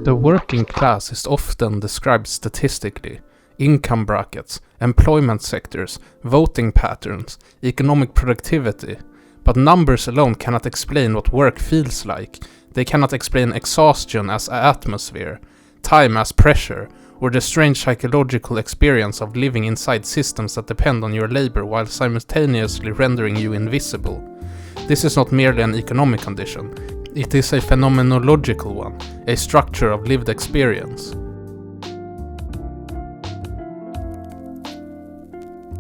The working class is often described statistically. Income brackets, employment sectors, voting patterns, economic productivity. But numbers alone cannot explain what work feels like. They cannot explain exhaustion as atmosphere, time as pressure, or the strange psychological experience of living inside systems that depend on your labor while simultaneously rendering you invisible. This is not merely an economic condition. It is a phenomenological one, a structure of lived experience.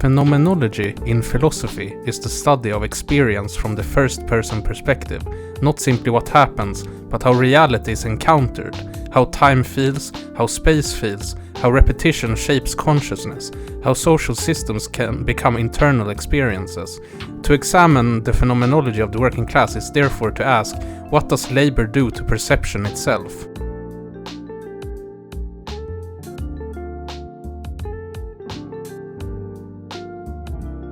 Phenomenology in philosophy is the study of experience from the first-person perspective, not simply what happens, but how reality is encountered, how time feels, how space feels, how repetition shapes consciousness, how social systems can become internal experiences. To examine the phenomenology of the working class is therefore to ask, what does labor do to perception itself?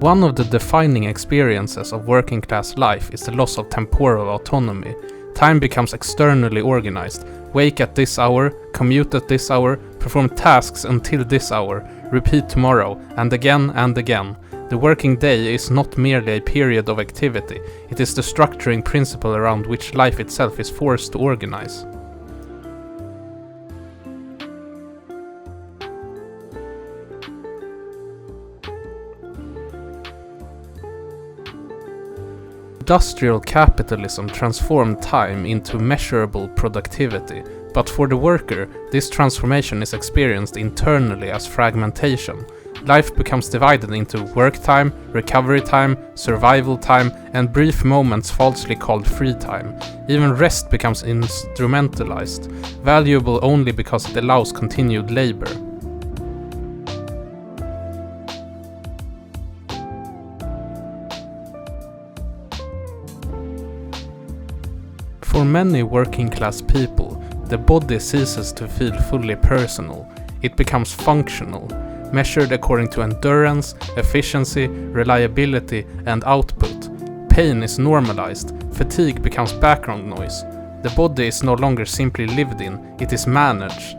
One of the defining experiences of working class life is the loss of temporal autonomy. Time becomes externally organized. Wake at this hour, commute at this hour, perform tasks until this hour, repeat tomorrow, and again and again. The working day is not merely a period of activity, it is the structuring principle around which life itself is forced to organize. Industrial capitalism transformed time into measurable productivity, but for the worker, this transformation is experienced internally as fragmentation. Life becomes divided into work time, recovery time, survival time, and brief moments falsely called free time. Even rest becomes instrumentalized, valuable only because it allows continued labor. For many working-class people, the body ceases to feel fully personal. It becomes functional, measured according to endurance, efficiency, reliability, and output. Pain is normalized, fatigue becomes background noise. The body is no longer simply lived in, it is managed.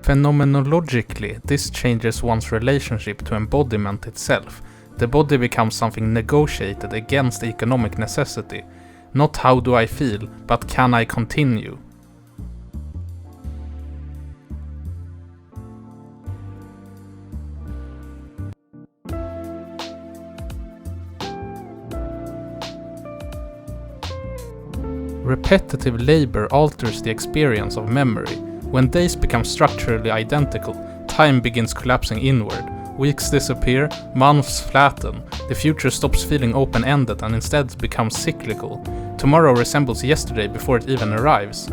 Phenomenologically, this changes one's relationship to embodiment itself. The body becomes something negotiated against economic necessity. Not how do I feel, but can I continue? Repetitive labor alters the experience of memory. When days become structurally identical, time begins collapsing inward. Weeks disappear, months flatten, the future stops feeling open-ended and instead becomes cyclical. Tomorrow resembles yesterday before it even arrives.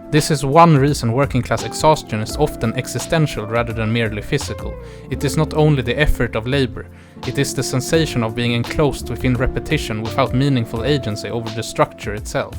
This is one reason working-class exhaustion is often existential rather than merely physical. It is not only the effort of labor, it is the sensation of being enclosed within repetition without meaningful agency over the structure itself.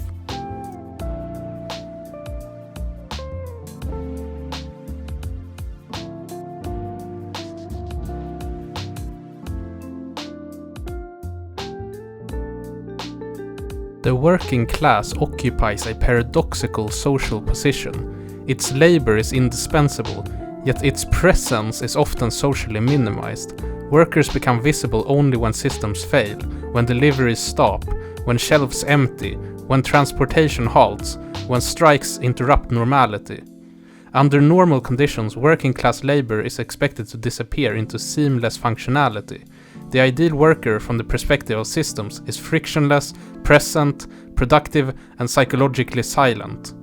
The working class occupies a paradoxical social position. Its labor is indispensable, yet its presence is often socially minimized. Workers become visible only when systems fail, when deliveries stop, when shelves empty, when transportation halts, when strikes interrupt normality. Under normal conditions, working class labor is expected to disappear into seamless functionality. The ideal worker from the perspective of systems is frictionless, present, productive, and psychologically silent.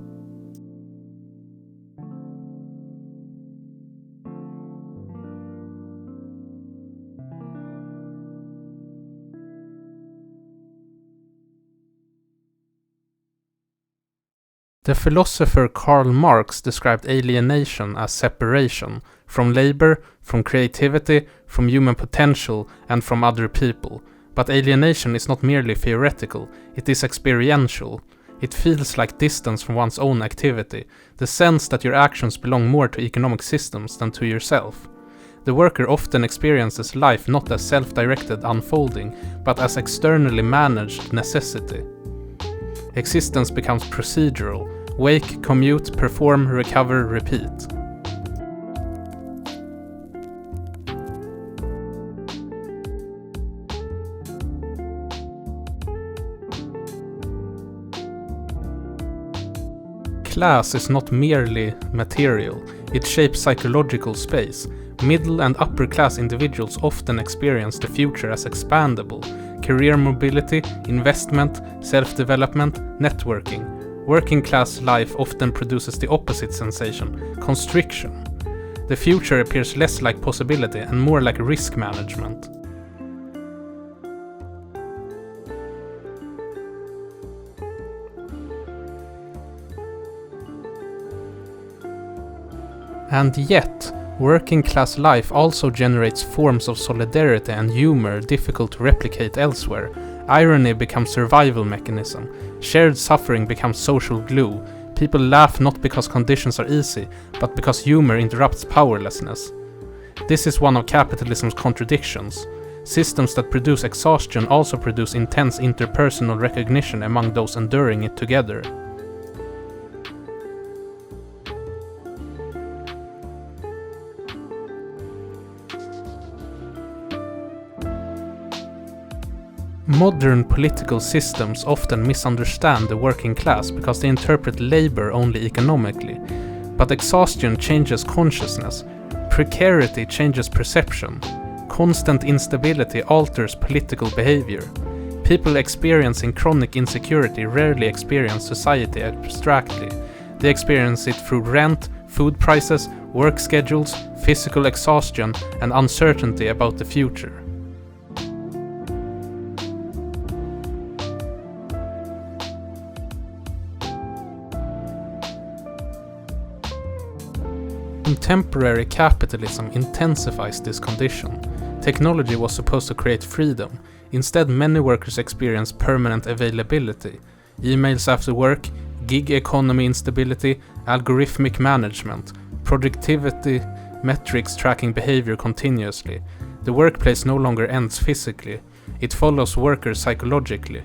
The philosopher Karl Marx described alienation as separation from labor, from creativity, from human potential, and from other people. But alienation is not merely theoretical, it is experiential. It feels like distance from one's own activity, the sense that your actions belong more to economic systems than to yourself. The worker often experiences life not as self-directed unfolding, but as externally managed necessity. Existence becomes procedural: wake, commute, perform, recover, repeat. Class is not merely material, it shapes psychological space. Middle and upper class individuals often experience the future as expandable: career mobility, investment, self-development, networking. Working class life often produces the opposite sensation: constriction. The future appears less like possibility and more like risk management. And yet, working class life also generates forms of solidarity and humor difficult to replicate elsewhere. Irony becomes survival mechanism. Shared suffering becomes social glue. People laugh not because conditions are easy, but because humor interrupts powerlessness. This is one of capitalism's contradictions. Systems that produce exhaustion also produce intense interpersonal recognition among those enduring it together. Modern political systems often misunderstand the working class because they interpret labor only economically. But exhaustion changes consciousness. Precarity changes perception. Constant instability alters political behavior. People experiencing chronic insecurity rarely experience society abstractly. They experience it through rent, food prices, work schedules, physical exhaustion, and uncertainty about the future. Contemporary capitalism intensifies this condition. Technology was supposed to create freedom. Instead, many workers experience permanent availability. Emails after work, gig economy instability, algorithmic management, productivity metrics tracking behavior continuously. The workplace no longer ends physically. It follows workers psychologically.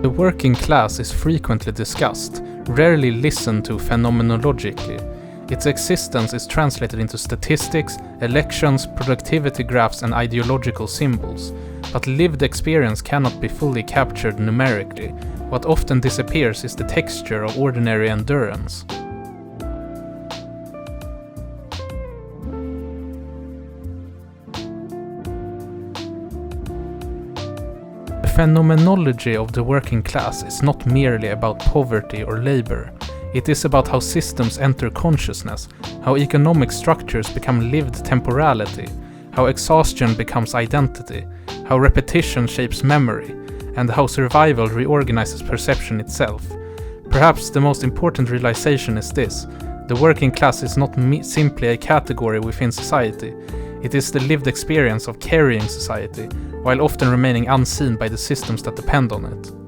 The working class is frequently discussed, rarely listened to phenomenologically. Its existence is translated into statistics, elections, productivity graphs, and ideological symbols. But lived experience cannot be fully captured numerically. What often disappears is the texture of ordinary endurance. The phenomenology of the working class is not merely about poverty or labor. It is about how systems enter consciousness, how economic structures become lived temporality, how exhaustion becomes identity, how repetition shapes memory, and how survival reorganizes perception itself. Perhaps the most important realization is this: the working class is not simply a category within society. It is the lived experience of carrying society, while often remaining unseen by the systems that depend on it.